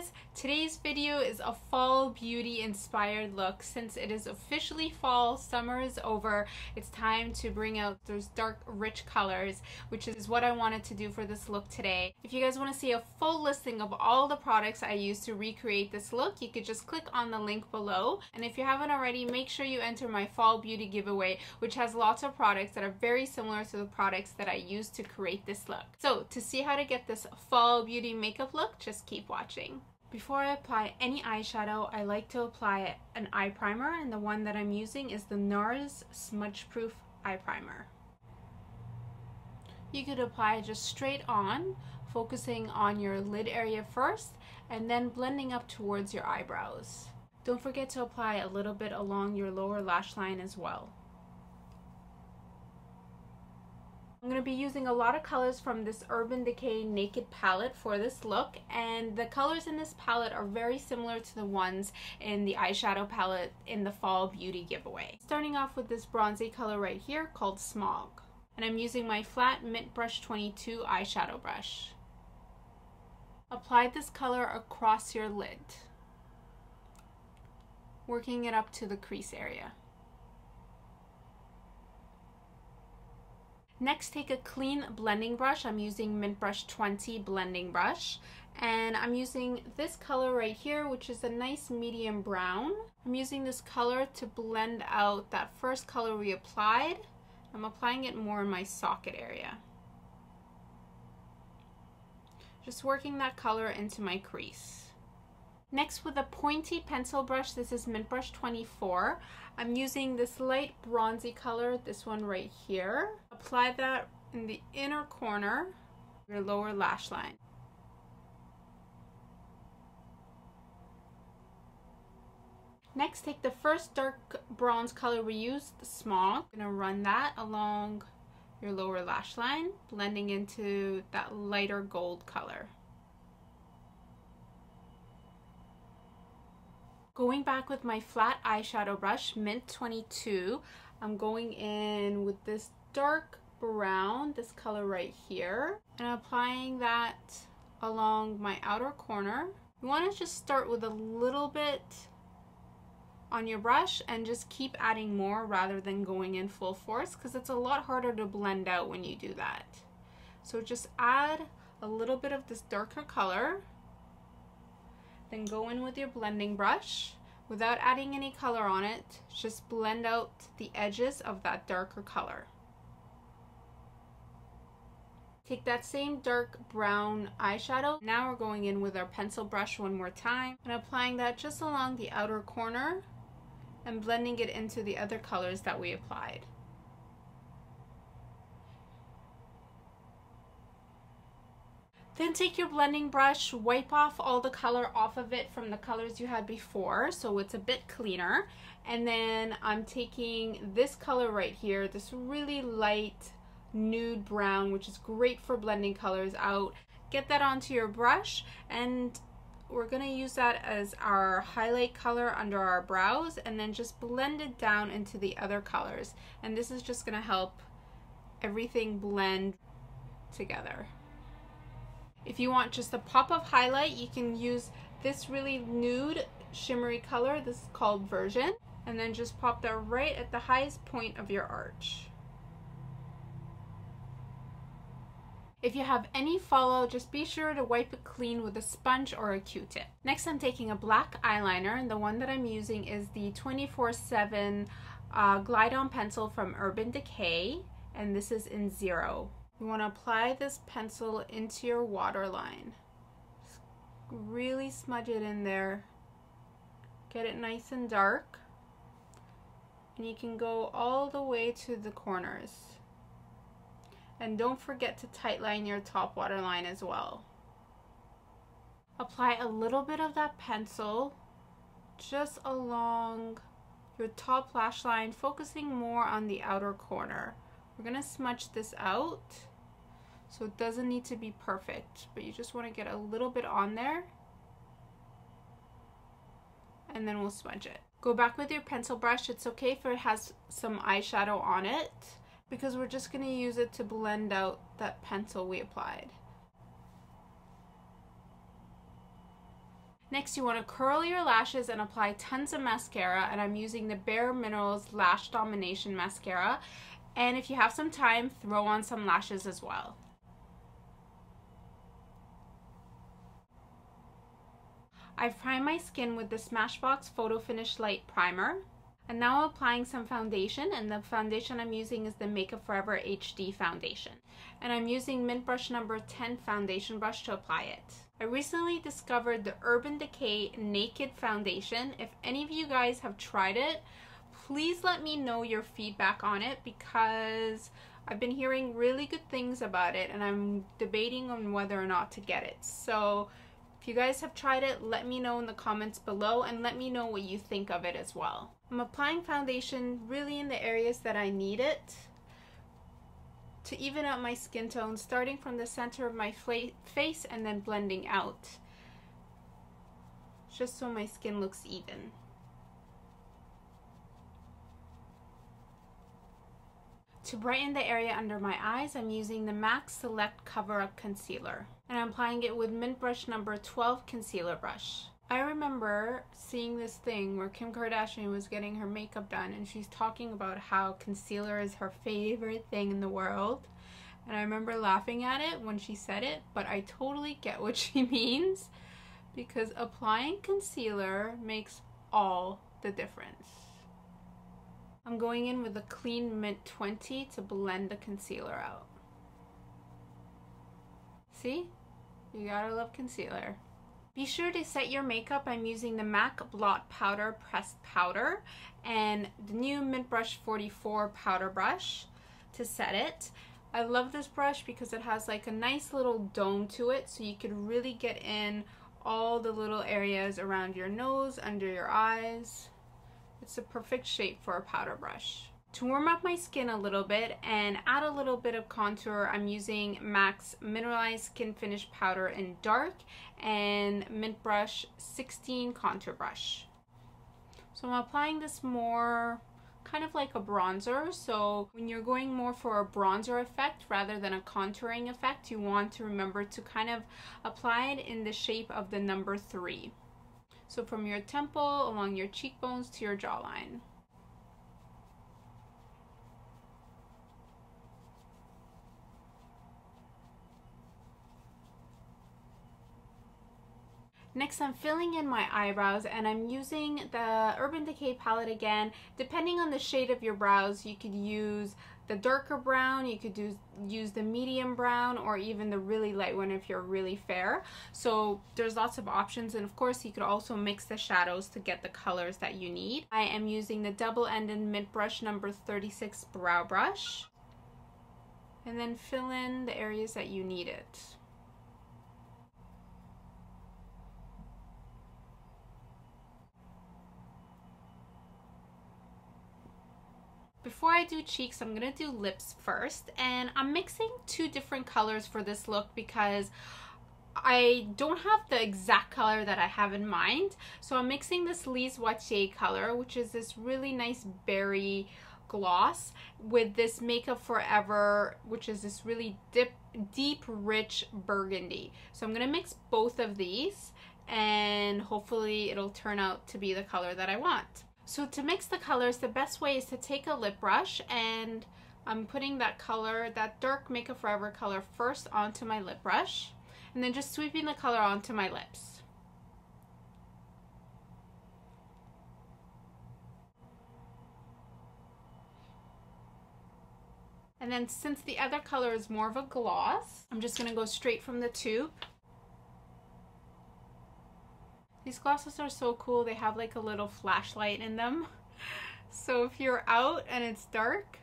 guys, today's video is a fall beauty inspired look. Since it is officially fall, summer is over, it's time to bring out those dark rich colors, which is what I wanted to do for this look today. If you guys want to see a full listing of all the products I used to recreate this look, you could just click on the link below. And if you haven't already, make sure you enter my fall beauty giveaway, which has lots of products that are very similar to the products that I used to create this look. So to see how to get this fall beauty makeup look, just keep watching. Before I apply any eyeshadow, I like to apply an eye primer, and the one that I'm using is the NARS Smudge Proof Eye Primer. You could apply it just straight on, focusing on your lid area first, and then blending up towards your eyebrows. Don't forget to apply a little bit along your lower lash line as well. I'm going to be using a lot of colors from this Urban Decay Naked palette for this look, and the colors in this palette are very similar to the ones in the eyeshadow palette in the Fall Beauty giveaway. Starting off with this bronzy color right here called Smog, and I'm using my flat Mint Brush 22 eyeshadow brush. Apply this color across your lid, working it up to the crease area. Next, take a clean blending brush. I'm using Mint Brush 20 blending brush, and I'm using this color right here, which is a nice medium brown. I'm using this color to blend out that first color we applied. I'm applying it more in my socket area. Just working that color into my crease. Next, with a pointy pencil brush, this is Mint Brush 24. I'm using this light bronzy color, this one right here. Apply that in the inner corner of your lower lash line. Next, take the first dark bronze color we used, the Smog. I'm gonna run that along your lower lash line, blending into that lighter gold color. Going back with my flat eyeshadow brush, Mint 22, I'm going in with this dark brown, this color right here, and applying that along my outer corner. You want to just start with a little bit on your brush and just keep adding more rather than going in full force, because it's a lot harder to blend out when you do that. So just add a little bit of this darker color. Then go in with your blending brush without adding any color on it. Just blend out the edges of that darker color. Take that same dark brown eyeshadow. Now we're going in with our pencil brush one more time and applying that just along the outer corner and blending it into the other colors that we applied. Then take your blending brush, wipe off all the color off of it from the colors you had before so it's a bit cleaner. And then I'm taking this color right here, this really light nude brown, which is great for blending colors out. Get that onto your brush, and we're going to use that as our highlight color under our brows, and then just blend it down into the other colors. And this is just going to help everything blend together. If you want just a pop of highlight, you can use this really nude shimmery color. This is called Version. And then just pop that right at the highest point of your arch. If you have any fallout, just be sure to wipe it clean with a sponge or a Q-tip. Next, I'm taking a black eyeliner, and the one that I'm using is the 24/7 Glide On pencil from Urban Decay, and this is in 0. You want to apply this pencil into your waterline. Just really smudge it in there. Get it nice and dark. And you can go all the way to the corners. And don't forget to tightline your top waterline as well. Apply a little bit of that pencil just along your top lash line, focusing more on the outer corner. We're going to smudge this out. So it doesn't need to be perfect, but you just want to get a little bit on there, and then we'll smudge it. Go back with your pencil brush. It's okay if it has some eyeshadow on it, because we're just going to use it to blend out that pencil we applied. Next, you want to curl your lashes and apply tons of mascara, and I'm using the Bare Minerals Lash Domination Mascara. And if you have some time, throw on some lashes as well. I've primed my skin with the Smashbox Photo Finish Light Primer. And now I'm applying some foundation, and the foundation I'm using is the Makeup Forever HD foundation. And I'm using Mint Brush number 10 foundation brush to apply it. I recently discovered the Urban Decay Naked Foundation. If any of you guys have tried it, please let me know your feedback on it, because I've been hearing really good things about it and I'm debating on whether or not to get it. So if you guys have tried it, let me know in the comments below and let me know what you think of it as well. I'm applying foundation really in the areas that I need it to even out my skin tone, starting from the center of my face and then blending out, just so my skin looks even. To brighten the area under my eyes, I'm using the MAC Select Cover Up Concealer, and I'm applying it with Mint Brush number 12 concealer brush. I remember seeing this thing where Kim Kardashian was getting her makeup done and she's talking about how concealer is her favorite thing in the world. And I remember laughing at it when she said it, but I totally get what she means, because applying concealer makes all the difference. I'm going in with a clean Mint 20 to blend the concealer out. See? You gotta love concealer. Be sure to set your makeup. I'm using the MAC Blot Powder Pressed Powder and the new Mint Brush 44 powder brush to set it. I love this brush because it has like a nice little dome to it, so you can really get in all the little areas around your nose, under your eyes. It's a perfect shape for a powder brush. To warm up my skin a little bit and add a little bit of contour, I'm using MAC's Mineralized Skin Finish Powder in Dark and Mint Brush 16 Contour Brush. So I'm applying this more kind of like a bronzer. So when you're going more for a bronzer effect rather than a contouring effect, you want to remember to kind of apply it in the shape of the number 3. So from your temple, along your cheekbones to your jawline. Next, I'm filling in my eyebrows, and I'm using the Urban Decay palette again. Depending on the shade of your brows, you could use the darker brown, you could use the medium brown, or even the really light one if you're really fair. So there's lots of options, and of course you could also mix the shadows to get the colors that you need. I am using the double-ended Mint Brush number 36 brow brush, and then fill in the areas that you need it. Before I do cheeks, I'm gonna do lips first, and I'm mixing 2 different colors for this look because I don't have the exact color that I have in mind. So I'm mixing this Lise Watier color, which is this really nice berry gloss, with this Makeup Forever, which is this really deep, rich burgundy. So I'm gonna mix both of these, and hopefully it'll turn out to be the color that I want. So to mix the colors, the best way is to take a lip brush, and I'm putting that color, that dark Makeup Forever color, first onto my lip brush, and then just sweeping the color onto my lips. And then since the other color is more of a gloss, I'm just gonna go straight from the tube. These glosses are so cool. They have like a little flashlight in them. So if you're out and it's dark,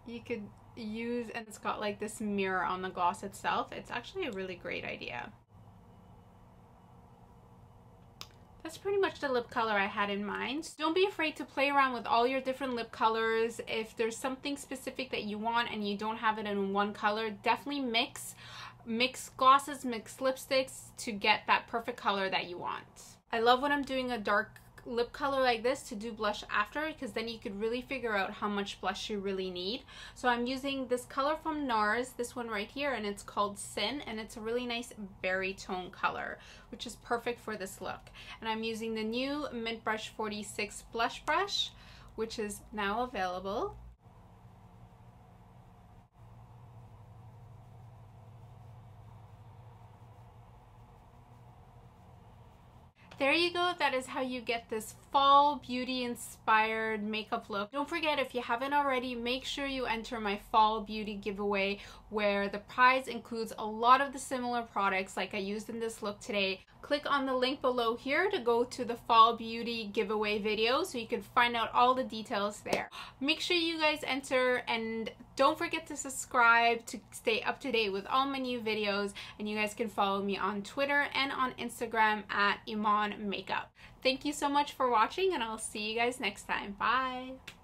you could use, and it's got like this mirror on the gloss itself. It's actually a really great idea. That's pretty much the lip color I had in mind. So don't be afraid to play around with all your different lip colors. If there's something specific that you want and you don't have it in one color, definitely mix glosses, mix lipsticks to get that perfect color that you want. I love when I'm doing a dark lip color like this to do blush after, because then you could really figure out how much blush you really need. So I'm using this color from NARS, this one right here, and it's called Sin, and it's a really nice berry tone color, which is perfect for this look. And I'm using the new Mint Brush 46 blush brush, which is now available. There you go. That is how you get this fall beauty inspired makeup look. Don't forget, if you haven't already, make sure you enter my fall beauty giveaway, where the prize includes a lot of the similar products like I used in this look today. Click on the link below here to go to the fall beauty giveaway video so you can find out all the details there. Make sure you guys enter, and don't forget to subscribe to stay up to date with all my new videos, and you guys can follow me on Twitter and on Instagram at Eman Makeup. Thank you so much for watching, and I'll see you guys next time. Bye!